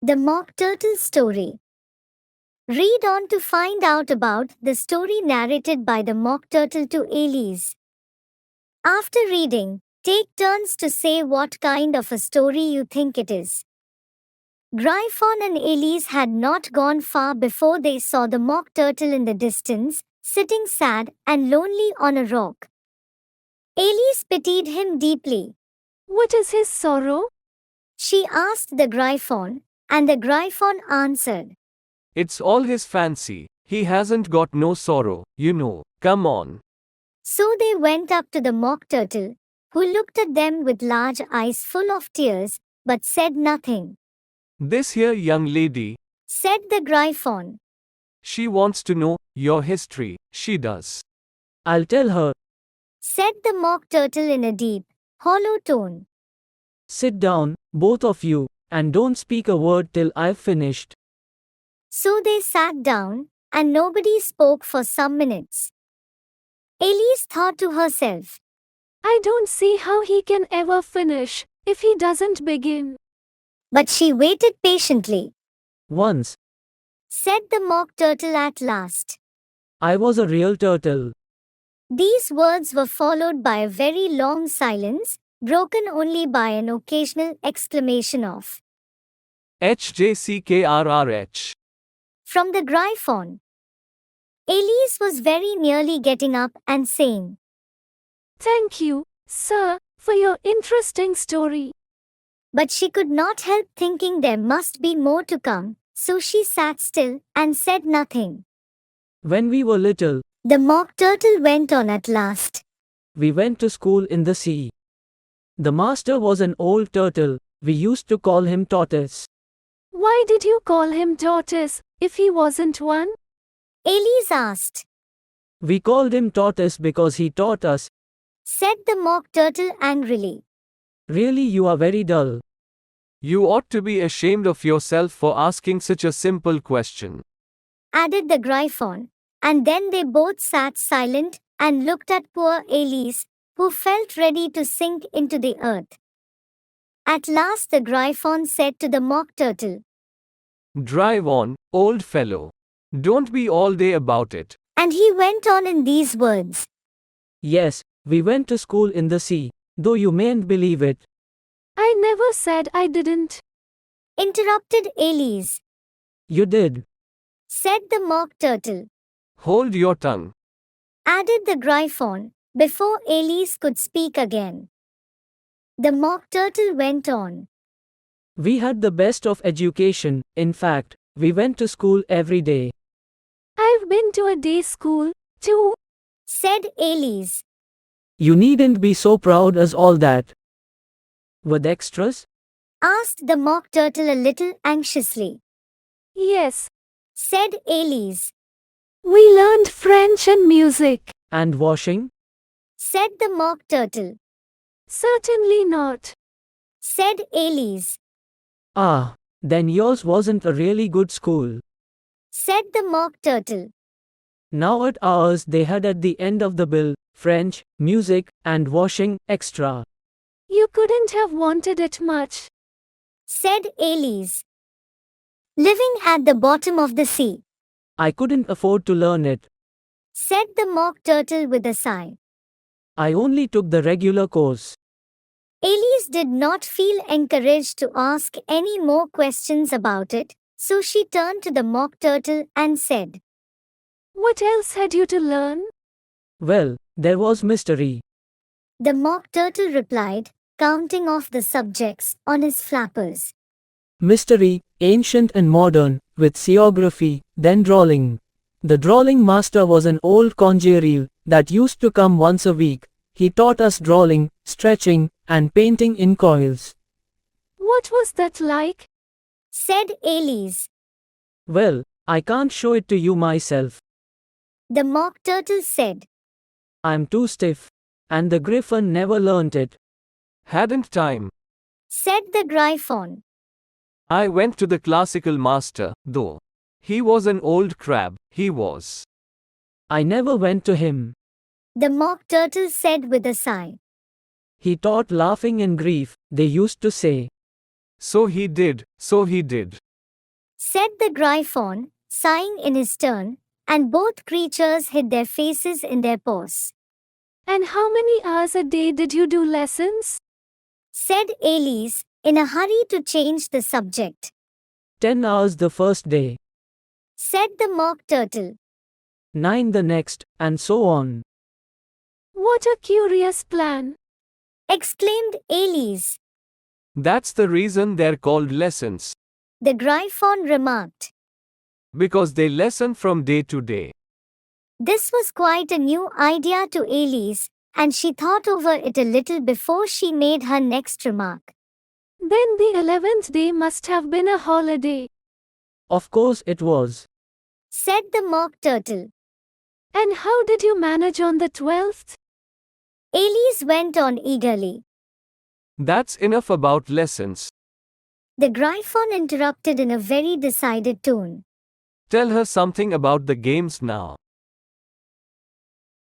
The Mock Turtle Story. Read on to find out about the story narrated by the Mock Turtle to Elise. After reading, take turns to say what kind of a story you think it is. Gryphon and Elise had not gone far before they saw the Mock Turtle in the distance, sitting sad and lonely on a rock. Elise pitied him deeply. What is his sorrow? She asked the Gryphon, and the Gryphon answered, It's all his fancy. He hasn't got no sorrow, you know. Come on. So they went up to the Mock Turtle, who looked at them with large eyes full of tears, but said nothing. This here young lady, Said the Gryphon. she wants to know your history, she does. I'll tell her. Said the Mock Turtle in a deep, hollow tone. Sit down, both of you, and don't speak a word till I've finished. So they sat down, and nobody spoke for some minutes. Elise thought to herself, I don't see how he can ever finish if he doesn't begin. but she waited patiently. Once, Said the Mock Turtle at last. I was a real turtle. These words were followed by a very long silence, broken only by an occasional exclamation of, HJCKRRH. from the Gryphon. Elise was very nearly getting up and saying, Thank you, sir, for your interesting story. but she could not help thinking there must be more to come, so she sat still and said nothing. When we were little, The Mock Turtle went on at last. we went to school in the sea. The master was an old turtle. We used to call him Tortoise. Why did you call him Tortoise if he wasn't one? Elise asked. We called him Tortoise because he taught us. Said the Mock Turtle angrily. Really, you are very dull. You ought to be ashamed of yourself for asking such a simple question. Added the Gryphon. And then they both sat silent and looked at poor Elise, who felt ready to sink into the earth. At last the Gryphon said to the Mock Turtle, Drive on, old fellow. Don't be all day about it. and he went on in these words. Yes, we went to school in the sea, though you mayn't believe it. I never said I didn't. Interrupted Elise. You did. Said the Mock Turtle. Hold your tongue. Added the Gryphon, before Elise could speak again. The Mock Turtle went on. We had the best of education. In fact, we went to school every day. I've been to a day school, too. Said Elise. You needn't be so proud as all that. With extras? Asked the Mock Turtle a little anxiously. Yes, Said Elise. we learned French and music. And washing? Said the Mock Turtle. Certainly not. Said Elise. Ah, then yours wasn't a really good school. Said the Mock Turtle. Now at ours they had at the end of the bill, French, music, and washing, extra. You couldn't have wanted it much. Said Elise. Living at the bottom of the sea. I couldn't afford to learn it. Said the Mock Turtle with a sigh. I only took the regular course. Elise did not feel encouraged to ask any more questions about it, so she turned to the Mock Turtle and said, What else had you to learn? Well, there was mystery. The Mock Turtle replied, counting off the subjects on his flappers. Mystery, ancient and modern, with seography, then drawing. The drawing master was an old conjurer that used to come once a week. He taught us drawing, stretching, and painting in coils. What was that like? Said Elise. Well, I can't show it to you myself. The Mock Turtle said. I'm too stiff. And the Griffin never learnt it. Hadn't time. Said the Gryphon. I went to the classical master, though. He was an old crab, he was. I never went to him. The Mock Turtle said with a sigh. He taught laughing and grief, they used to say. So he did, so he did. said the Gryphon, sighing in his turn, and both creatures hid their faces in their paws. And how many hours a day did you do lessons? Said Elise, in a hurry to change the subject. 10 hours the first day, Said the Mock Turtle. 9 the next, and so on. What a curious plan. Exclaimed Elise. That's the reason they're called lessons. The Gryphon remarked. Because they lesson from day to day. This was quite a new idea to Elise, and she thought over it a little before she made her next remark. Then the 11th day must have been a holiday. Of course it was. Said the Mock Turtle. And how did you manage on the 12th? Elise went on eagerly. That's enough about lessons. The Gryphon interrupted in a very decided tone. Tell her something about the games now.